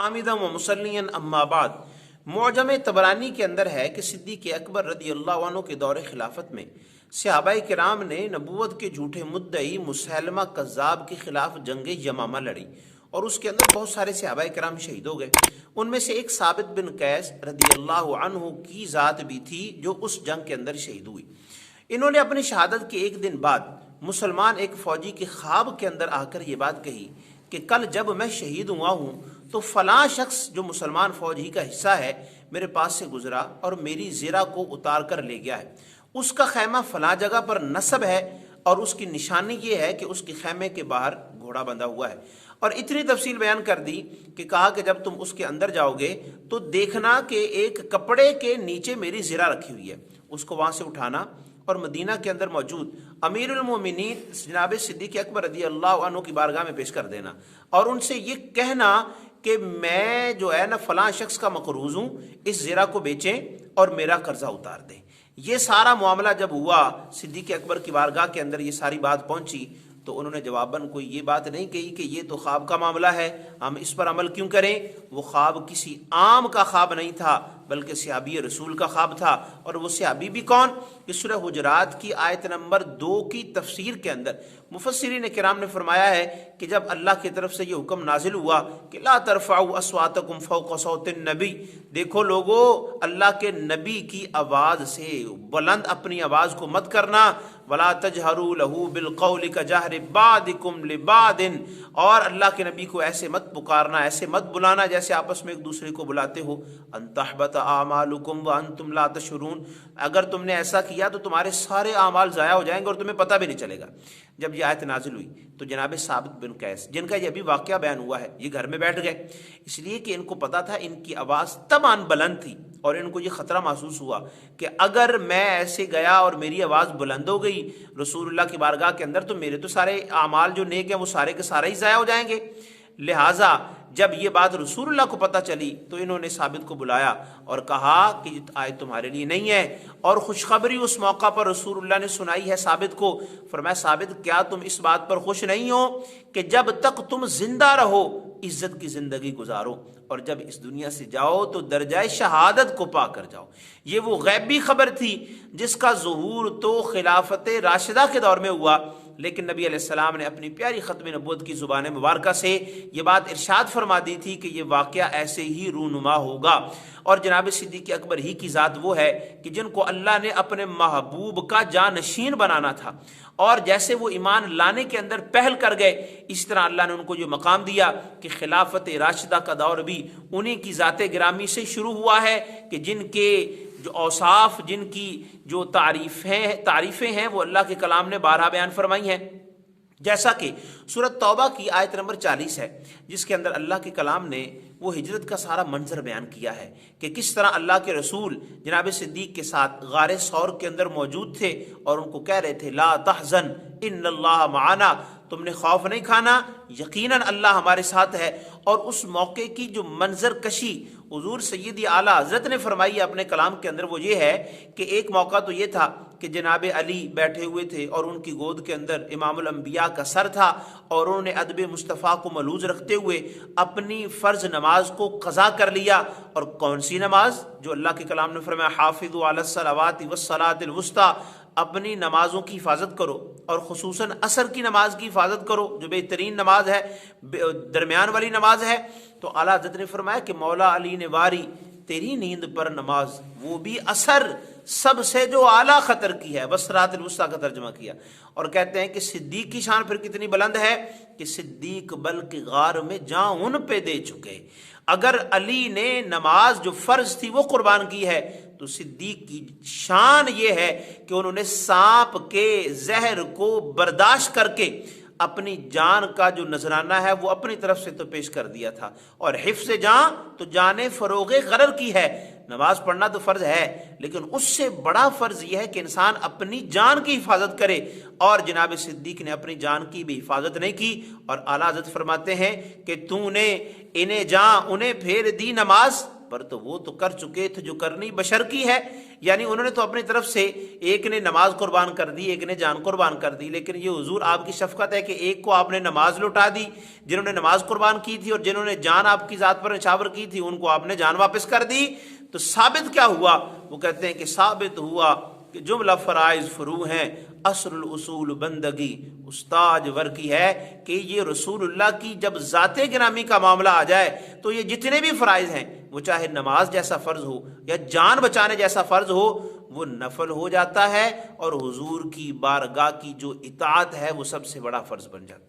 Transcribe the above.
حامدا و مسلین اما بعد۔ معجم طبرانی کے اندر ہے کہ صدیق اکبر رضی اللہ عنہ کے دور خلافت میں صحابہ کرام نے نبوت کے جھوٹے مدعی مسیلمہ کذاب کے خلاف جنگ یمامہ لڑی اور اس کے اندر بہت سارے صحابہ کرام شہید ہو گئے۔ ان میں سے ایک ثابت بن قیس رضی اللہ عنہ کی ذات بھی تھی جو اس جنگ کے اندر شہید ہوئی۔ انہوں نے اپنی شہادت کے ایک دن بعد مسلمان ایک فوجی کے خواب کے اندر آ کر یہ بات کہی کہ کل جب میں شہید ہوا ہوں تو فلاں شخص جو مسلمان فوج ہی کا حصہ ہے میرے پاس سے گزرا اور میری زرہ کو اتار کر لے گیا ہے۔ اس کا خیمہ فلاں جگہ پر نصب ہے اور اس کی نشانی یہ ہے کہ اس کے خیمے کے باہر گھوڑا بندھا ہوا ہے، اور اتنی تفصیل بیان کر دی کہ کہا کہ جب تم اس کے اندر جاؤ گے تو دیکھنا کہ ایک کپڑے کے نیچے میری زرہ رکھی ہوئی ہے، اس کو وہاں سے اٹھانا اور مدینہ کے اندر موجود امیر المومنین جناب صدیق اکبر رضی اللہ عنہ کی بارگاہ میں پیش کر دینا اور ان سے یہ کہنا کہ میں جو ہے نا فلاں شخص کا مقروض ہوں، اس زرہ کو بیچیں اور میرا قرضہ اتار دیں۔ یہ سارا معاملہ جب ہوا، صدیق اکبر کی بارگاہ کے اندر یہ ساری بات پہنچی تو انہوں نے جواباً کوئی یہ بات نہیں کہی کہ یہ تو خواب کا معاملہ ہے، ہم اس پر عمل کیوں کریں۔ وہ خواب کسی عام کا خواب نہیں تھا بلکہ صحابی رسول کا خواب تھا، اور وہ صحابی بھی کون؟ کہ سورہ حجرات کی آیت نمبر 2 کی تفسیر کے اندر مفسرین کرام نے فرمایا ہے کہ جب اللہ کی طرف سے یہ حکم نازل ہوا کہ لا ترفعوا اصواتکم فوق صوت النبی، دیکھو لوگو اللہ کے نبی کی آواز سے بلند اپنی آواز کو مت کرنا، ولا تجہروا لہ بالقول کجہر بعضکم لبعض، اور اللہ کے نبی کو ایسے مت پکارنا، ایسے مت بلانا جیسے آپس میں ایک دوسرے کو بلاتے ہو، ان تحبط اعمالکم وانتم لا تشعرون، اگر تم نے ایسا کیا تو تمہارے سارے اعمال ضائع ہو جائیں گے اور تمہیں پتہ بھی نہیں چلے گا۔ جب یہ آیت نازل ہوئی تو جناب ثابت بن قیس جن کا یہ بھی واقعہ بیان ہوا ہے یہ گھر میں بیٹھ گئے، اس لیے کہ ان کو پتا تھا ان کی آواز طبعاً بلند تھی، اور ان کو یہ خطرہ محسوس ہوا کہ اگر میں ایسے گیا اور میری آواز بلند ہو گئی رسول اللہ کی بارگاہ کے اندر تو میرے تو سارے اعمال جو نیک ہیں وہ سارے کے سارے ہی ضائع ہو جائیں گے۔ لہٰذا جب یہ بات رسول اللہ کو پتہ چلی تو انہوں نے ثابت کو بلایا اور کہا کہ یہ آیت تمہارے لیے نہیں ہے، اور خوشخبری اس موقع پر رسول اللہ نے سنائی ہے ثابت کو۔ فرمایا ثابت کیا تم اس بات پر خوش نہیں ہو کہ جب تک تم زندہ رہو عزت کی زندگی گزارو، اور جب اس دنیا سے جاؤ تو درجہ شہادت کو پا کر جاؤ۔ یہ وہ غیبی خبر تھی جس کا ظہور تو خلافت راشدہ کے دور میں ہوا، لیکن نبی علیہ السلام نے اپنی پیاری ختم نبوت کی زبان مبارکہ سے یہ بات ارشاد فرما دی تھی کہ یہ واقعہ ایسے ہی رونما ہوگا۔ اور جناب صدیق اکبر ہی کی ذات وہ ہے کہ جن کو اللہ نے اپنے محبوب کا جانشین بنانا تھا، اور جیسے وہ ایمان لانے کے اندر پہل کر گئے اس طرح اللہ نے ان کو جو مقام دیا کہ خلافت راشدہ کا دور بھی انہی کی ذات گرامی سے شروع ہوا ہے کہ جن کے جو اوصاف، جن کی جو تعریفیں ہیں وہ اللہ کے کلام نے بارہا بیان فرمائی ہیں، جیسا کہ سورۃ توبہ کی آیت نمبر 40 ہے جس کے اندر اللہ کے کلام نے وہ ہجرت کا سارا منظر بیان کیا ہے کہ کس طرح اللہ کے رسول جناب صدیق کے ساتھ غار ثور کے اندر موجود تھے اور ان کو کہہ رہے تھے لا تحزن ان اللہ معنا، تم نے خوف نہیں کھانا، یقیناً اللہ ہمارے ساتھ ہے۔ اور اس موقع کی جو منظر کشی حضور سیدی اعلیٰ حضرت نے فرمائی ہے اپنے کلام کے اندر وہ یہ ہے کہ ایک موقع تو یہ تھا کہ جناب علی بیٹھے ہوئے تھے اور ان کی گود کے اندر امام الانبیاء کا سر تھا، اور انہوں نے ادب مصطفیٰ کو ملوز رکھتے ہوئے اپنی فرض نماز کو قضا کر لیا۔ اور کون سی نماز؟ جو اللہ کے کلام نے فرمایا حافظوا علی الصلوات والصلاۃ الوسطیٰ، اپنی نمازوں کی حفاظت کرو اور خصوصاً عصر کی نماز کی حفاظت کرو جو بہترین نماز ہے، درمیان والی نماز ہے۔ تو اعلیٰ حضرت نے فرمایا کہ مولا علی نے واری تیری نیند پر نماز، وہ بھی عصر، سب سے جو اعلیٰ خطر کی ہے، والصلاۃ الوسطیٰ کا ترجمہ کیا۔ اور کہتے ہیں کہ صدیق کی شان پھر کتنی بلند ہے کہ صدیق بلکہ غار میں جان ان پہ دے چکے۔ اگر علی نے نماز جو فرض تھی وہ قربان کی ہے تو صدیق کی شان یہ ہے کہ انہوں نے سانپ کے زہر کو برداشت کر کے اپنی جان کا جو نذرانہ ہے وہ اپنی طرف سے تو پیش کر دیا تھا، اور حفظ جان تو جان فروغ غرر کی ہے۔ نماز پڑھنا تو فرض ہے لیکن اس سے بڑا فرض یہ ہے کہ انسان اپنی جان کی حفاظت کرے، اور جناب صدیق نے اپنی جان کی بھی حفاظت نہیں کی۔ اور اعلیٰ حضرت فرماتے ہیں کہ تو نے انہیں پھیر دی نماز پر تو وہ تو کر چکے تھے جو کرنی بشر کی ہے، یعنی انہوں نے تو اپنی طرف سے، ایک نے نماز قربان کر دی، ایک نے جان قربان کر دی، لیکن یہ حضور آپ کی شفقت ہے کہ ایک کو آپ نے نماز لوٹا دی، جنہوں نے نماز قربان کی تھی، اور جنہوں نے جان آپ کی ذات پر نچھاور کی تھی ان کو آپ نے جان واپس کر دی۔ تو ثابت کیا ہوا؟ وہ کہتے ہیں کہ ثابت ہوا کہ جملہ فرائض فروع ہیں، اصل الاصول بندگی استاج ور کی ہے کہ یہ رسول اللہ کی جب ذات گرامی کا معاملہ آ جائے تو یہ جتنے بھی فرائض ہیں، وہ چاہے نماز جیسا فرض ہو یا جان بچانے جیسا فرض ہو، وہ نفل ہو جاتا ہے، اور حضور کی بارگاہ کی جو اطاعت ہے وہ سب سے بڑا فرض بن جاتی ہے۔